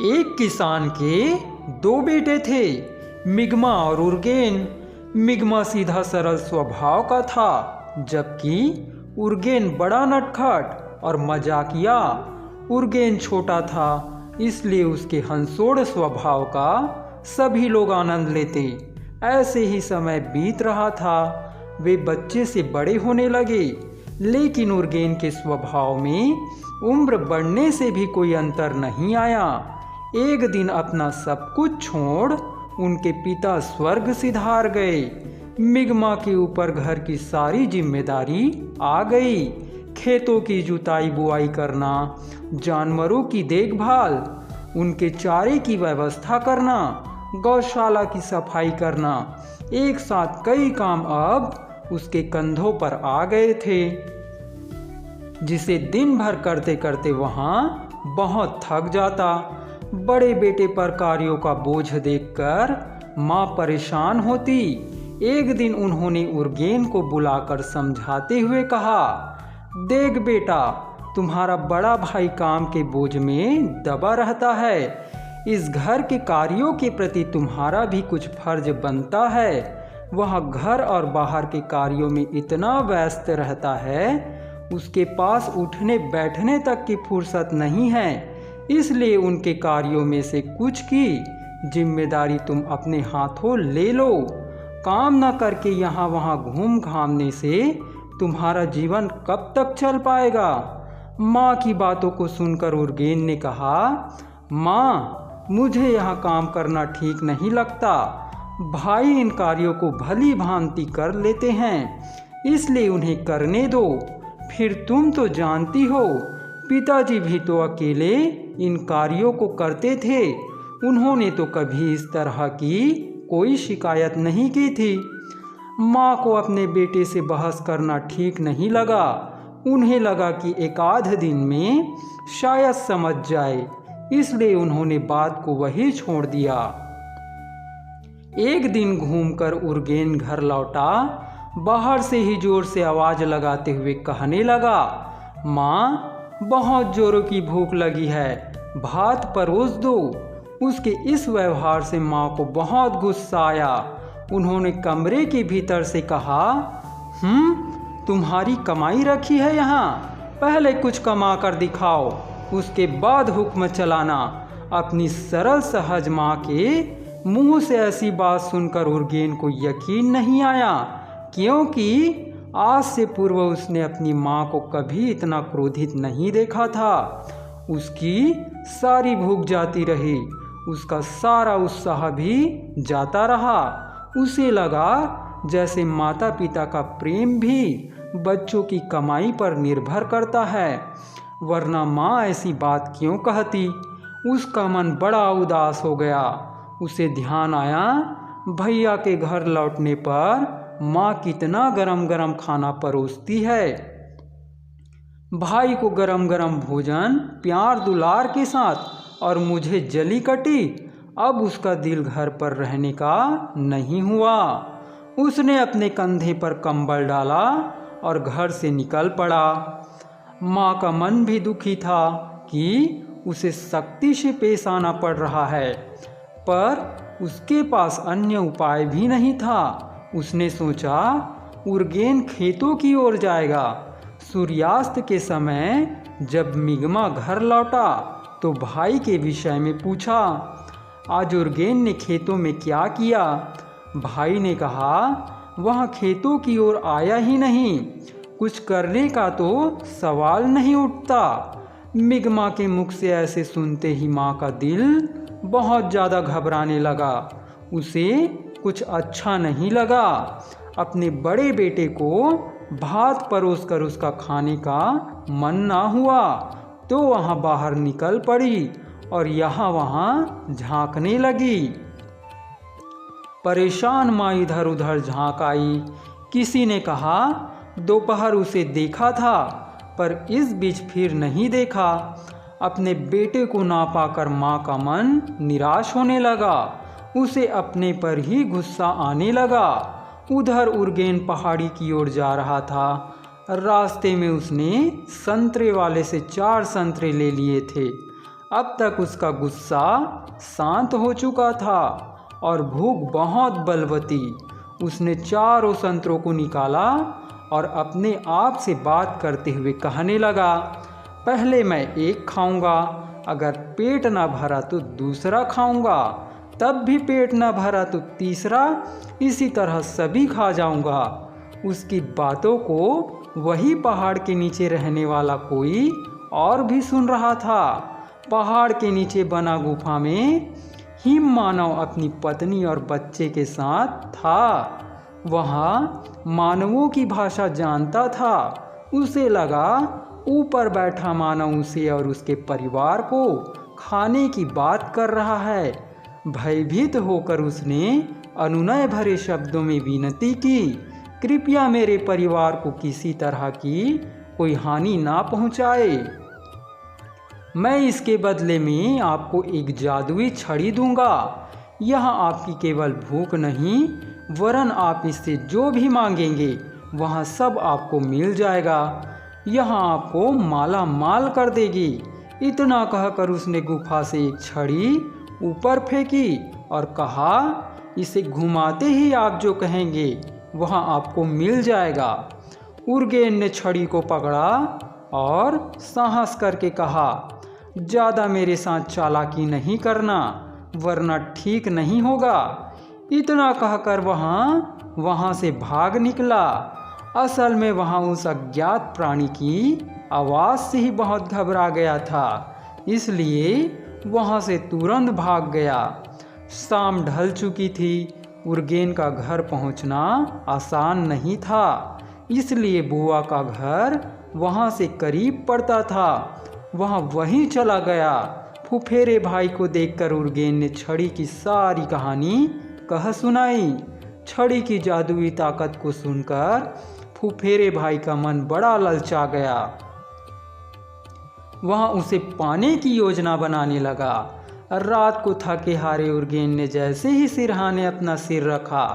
एक किसान के दो बेटे थे, मिगमा और उर्गेन। मिगमा सीधा सरल स्वभाव का था, जबकि उर्गेन बड़ा नटखट और मजाकिया। उर्गेन छोटा था, इसलिए उसके हंसोड़ स्वभाव का सभी लोग आनंद लेते। ऐसे ही समय बीत रहा था। वे बच्चे से बड़े होने लगे, लेकिन उर्गेन के स्वभाव में उम्र बढ़ने से भी कोई अंतर नहीं आया। एक दिन अपना सब कुछ छोड़ उनके पिता स्वर्ग सिधार गए। मिगमा के ऊपर घर की सारी जिम्मेदारी आ गई। खेतों की जुताई बुआई करना, जानवरों की देखभाल, उनके चारे की व्यवस्था करना, गौशाला की सफाई करना, एक साथ कई काम अब उसके कंधों पर आ गए थे, जिसे दिन भर करते करते वहाँ बहुत थक जाता। बड़े बेटे पर कार्यों का बोझ देखकर माँ परेशान होती। एक दिन उन्होंने उर्गेन को बुलाकर समझाते हुए कहा, देख बेटा, तुम्हारा बड़ा भाई काम के बोझ में दबा रहता है। इस घर के कार्यों के प्रति तुम्हारा भी कुछ फर्ज बनता है। वह घर और बाहर के कार्यों में इतना व्यस्त रहता है, उसके पास उठने बैठने तक की फुर्सत नहीं है। इसलिए उनके कार्यों में से कुछ की जिम्मेदारी तुम अपने हाथों ले लो। काम न करके यहाँ वहाँ घूम घामने से तुम्हारा जीवन कब तक चल पाएगा। माँ की बातों को सुनकर उर्गेन ने कहा, माँ, मुझे यहाँ काम करना ठीक नहीं लगता। भाई इन कार्यों को भली भांति कर लेते हैं, इसलिए उन्हें करने दो। फिर तुम तो जानती हो, पिताजी भी तो अकेले इन कार्यों को करते थे। उन्होंने तो कभी इस तरह की कोई शिकायत नहीं की थी। माँ को अपने बेटे से बहस करना ठीक नहीं लगा। उन्हें लगा कि एक आध दिन में शायद समझ जाए, इसलिए उन्होंने बात को वही छोड़ दिया। एक दिन घूमकर उर्गेन घर लौटा। बाहर से ही जोर से आवाज लगाते हुए कहने लगा, माँ, बहुत जोरों की भूख लगी है, भात परोस दो। उसके इस व्यवहार से माँ को बहुत गुस्सा आया। उन्होंने कमरे के भीतर से कहा, तुम्हारी कमाई रखी है यहाँ, पहले कुछ कमा कर दिखाओ, उसके बाद हुक्म चलाना। अपनी सरल सहज माँ के मुंह से ऐसी बात सुनकर उर्गेन को यकीन नहीं आया, क्योंकि आज से पूर्व उसने अपनी माँ को कभी इतना क्रोधित नहीं देखा था। उसकी सारी भूख जाती रही, उसका सारा उत्साह भी जाता रहा। उसे लगा जैसे माता पिता का प्रेम भी बच्चों की कमाई पर निर्भर करता है, वरना माँ ऐसी बात क्यों कहती। उसका मन बड़ा उदास हो गया। उसे ध्यान आया, भैया के घर लौटने पर माँ कितना गरम गरम खाना परोसती है। भाई को गरम गरम भोजन प्यार दुलार के साथ, और मुझे जली कटी। अब उसका दिल घर पर रहने का नहीं हुआ। उसने अपने कंधे पर कंबल डाला और घर से निकल पड़ा। माँ का मन भी दुखी था कि उसे सख्ती से पेश आना पड़ रहा है, पर उसके पास अन्य उपाय भी नहीं था। उसने सोचा, उर्गेन खेतों की ओर जाएगा। सूर्यास्त के समय जब मिगमा घर लौटा तो भाई के विषय में पूछा, आज उर्गेन ने खेतों में क्या किया। भाई ने कहा, वह खेतों की ओर आया ही नहीं, कुछ करने का तो सवाल नहीं उठता। मिगमा के मुख से ऐसे सुनते ही माँ का दिल बहुत ज़्यादा घबराने लगा। उसे कुछ अच्छा नहीं लगा। अपने बड़े बेटे को भात परोसकर उसका खाने का मन ना हुआ, तो वहाँ बाहर निकल पड़ी और यहाँ वहाँ झांकने लगी। परेशान माँ इधर उधर झांक आई। किसी ने कहा, दोपहर उसे देखा था, पर इस बीच फिर नहीं देखा। अपने बेटे को ना पाकर माँ का मन निराश होने लगा। उसे अपने पर ही गुस्सा आने लगा। उधर उर्गेन पहाड़ी की ओर जा रहा था। रास्ते में उसने संतरे वाले से 4 संतरे ले लिए थे। अब तक उसका गुस्सा शांत हो चुका था और भूख बहुत बलवती। उसने चारों संतरों को निकाला और अपने आप से बात करते हुए कहने लगा, पहले मैं एक खाऊंगा, अगर पेट ना भरा तो दूसरा खाऊंगा, तब भी पेट ना भरा तो तीसरा, इसी तरह सभी खा जाऊंगा। उसकी बातों को वही पहाड़ के नीचे रहने वाला कोई और भी सुन रहा था। पहाड़ के नीचे बना गुफा में हिम मानव अपनी पत्नी और बच्चे के साथ था। वहाँ मानवों की भाषा जानता था। उसे लगा ऊपर बैठा मानव उसे और उसके परिवार को खाने की बात कर रहा है। भयभीत होकर उसने अनुनय भरे शब्दों में विनती की, कृपया मेरे परिवार को किसी तरह की कोई हानि ना पहुंचाए। मैं इसके बदले में आपको एक जादुई छड़ी दूंगा। यह आपकी केवल भूख नहीं, वरन आप इससे जो भी मांगेंगे वहाँ सब आपको मिल जाएगा। यह आपको माला माल कर देगी। इतना कहकर उसने गुफा से एक छड़ी ऊपर फेंकी और कहा, इसे घुमाते ही आप जो कहेंगे वहाँ आपको मिल जाएगा। उर्गेन ने छड़ी को पकड़ा और साहस करके कहा, ज़्यादा मेरे साथ चालाकी नहीं करना, वरना ठीक नहीं होगा। इतना कहकर वहाँ से भाग निकला। असल में वहाँ उस अज्ञात प्राणी की आवाज़ से ही बहुत घबरा गया था, इसलिए वहाँ से तुरंत भाग गया। शाम ढल चुकी थी। उर्गेन का घर पहुँचना आसान नहीं था, इसलिए बुआ का घर वहाँ से करीब पड़ता था। वहाँ वहीं चला गया। फुफेरे भाई को देखकर उर्गेन ने छड़ी की सारी कहानी कह सुनाई। छड़ी की जादुई ताकत को सुनकर फुफेरे भाई का मन बड़ा ललचा गया। वहाँ उसे पाने की योजना बनाने लगा। रात को थके हारे उर्गेन ने जैसे ही सिरहाने अपना सिर रखा,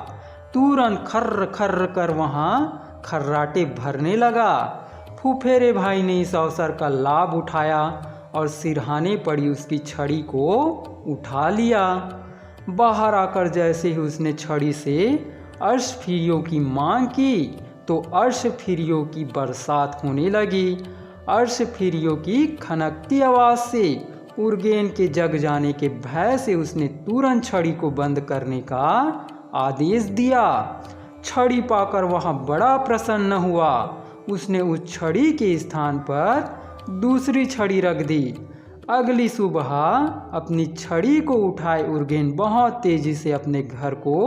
तुरंत खर्र खर्र कर वहाँ खर्राटे भरने लगा। फुफेरे भाई ने इस अवसर का लाभ उठाया और सिरहाने पड़ी उसकी छड़ी को उठा लिया। बाहर आकर जैसे ही उसने छड़ी से अर्शफिरियों की मांग की तो अर्शफिरियों की बरसात होने लगी। अर्शफिरियों की खनकती आवाज़ से उर्गेन के जग जाने के भय से उसने तुरंत छड़ी को बंद करने का आदेश दिया। छड़ी पाकर वह बड़ा प्रसन्न हुआ। उसने उस छड़ी के स्थान पर दूसरी छड़ी रख दी। अगली सुबह अपनी छड़ी को उठाए उर्गेन बहुत तेजी से अपने घर को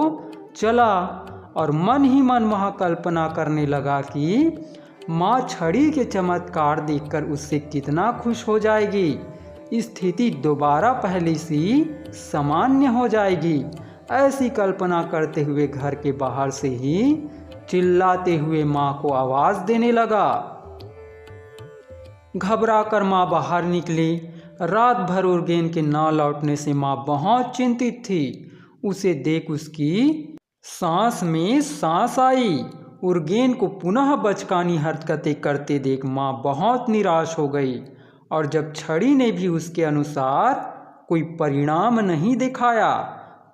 चला और मन ही मन वहाँ कल्पना करने लगा कि माँ छड़ी के चमत्कार देखकर उससे कितना खुश हो जाएगी। स्थिति दोबारा पहले सी सामान्य हो जाएगी। ऐसी कल्पना करते हुए घर के बाहर से ही चिल्लाते हुए माँ को आवाज़ देने लगा। घबराकर माँ बाहर निकली। रात भर उर्गेन के ना लौटने से माँ बहुत चिंतित थी। उसे देख उसकी सांस में सांस आई। उर्गेन को पुनः बचकानी हरकतें करते देख माँ बहुत निराश हो गई और जब छड़ी ने भी उसके अनुसार कोई परिणाम नहीं दिखाया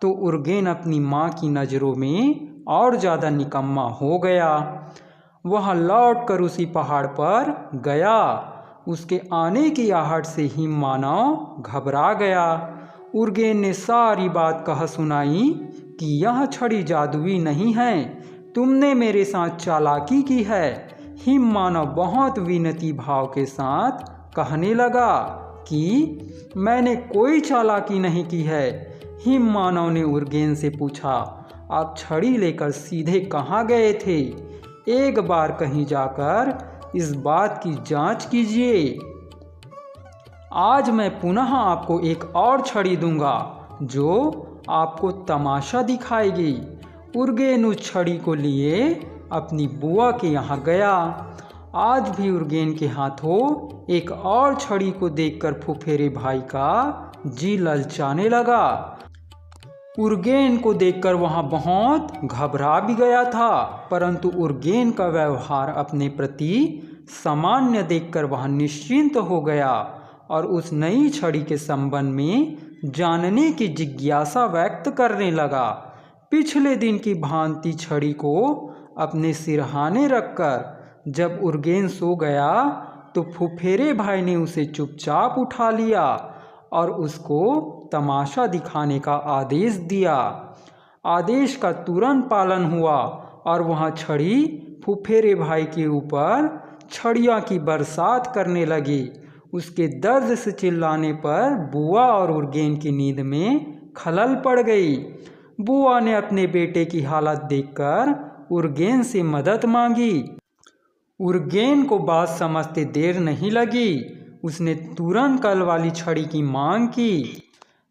तो उर्गेन अपनी माँ की नज़रों में और ज़्यादा निकम्मा हो गया। वह लौटकर उसी पहाड़ पर गया। उसके आने की आहट से ही मानव घबरा गया। उर्गेन ने सारी बात कह सुनाई कि यह छड़ी जादुई नहीं है, तुमने मेरे साथ चालाकी की है। हिम मानव बहुत विनती भाव के साथ कहने लगा कि मैंने कोई चालाकी नहीं की है। हिम मानव ने उर्गेन से पूछा, आप छड़ी लेकर सीधे कहाँ गए थे? एक बार कहीं जाकर इस बात की जांच कीजिए। आज मैं पुनः आपको एक और छड़ी दूंगा जो आपको तमाशा दिखाएगी। उर्गेन उस छड़ी को लिए अपनी बुआ के यहाँ गया। आज भी उर्गेन के हाथों एक और छड़ी को देखकर फुफेरे भाई का जी ललचाने लगा। उर्गेन को देखकर वहाँ बहुत घबरा भी गया था, परंतु उर्गेन का व्यवहार अपने प्रति सामान्य देखकर वह निश्चिंत हो गया और उस नई छड़ी के संबंध में जानने की जिज्ञासा व्यक्त करने लगा। पिछले दिन की भांति छड़ी को अपने सिरहाने रखकर जब उर्गेन सो गया तो फुफेरे भाई ने उसे चुपचाप उठा लिया और उसको तमाशा दिखाने का आदेश दिया। आदेश का तुरंत पालन हुआ और वहाँ छड़ी फुफेरे भाई के ऊपर छड़ियाँ की बरसात करने लगी। उसके दर्द से चिल्लाने पर बुआ और उर्गेन की नींद में खलल पड़ गई। बुआ ने अपने बेटे की हालत देखकर उर्गेन से मदद मांगी। उर्गेन को बात समझते देर नहीं लगी। उसने तुरंत कल वाली छड़ी की मांग की।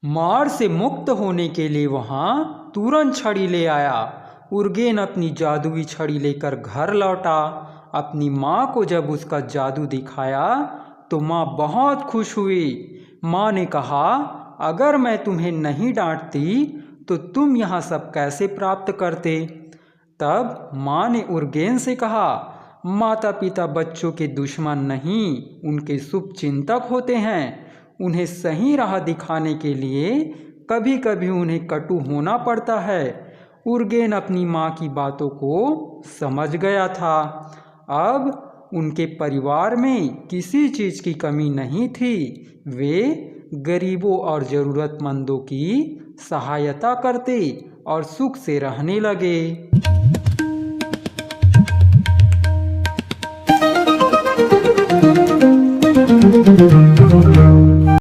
मार से मुक्त होने के लिए वहाँ तुरंत छड़ी ले आया। उर्गेन अपनी जादुई छड़ी लेकर घर लौटा। अपनी माँ को जब उसका जादू दिखाया तो माँ बहुत खुश हुई। माँ ने कहा, अगर मैं तुम्हें नहीं डांटती तो तुम यहाँ सब कैसे प्राप्त करते। तब माँ ने उर्गेन से कहा, माता पिता बच्चों के दुश्मन नहीं, उनके शुभ चिंतक होते हैं। उन्हें सही राह दिखाने के लिए कभी कभी उन्हें कटु होना पड़ता है। उर्गेन अपनी माँ की बातों को समझ गया था। अब उनके परिवार में किसी चीज़ की कमी नहीं थी। वे गरीबों और ज़रूरतमंदों की सहायता करते और सुख से रहने लगे।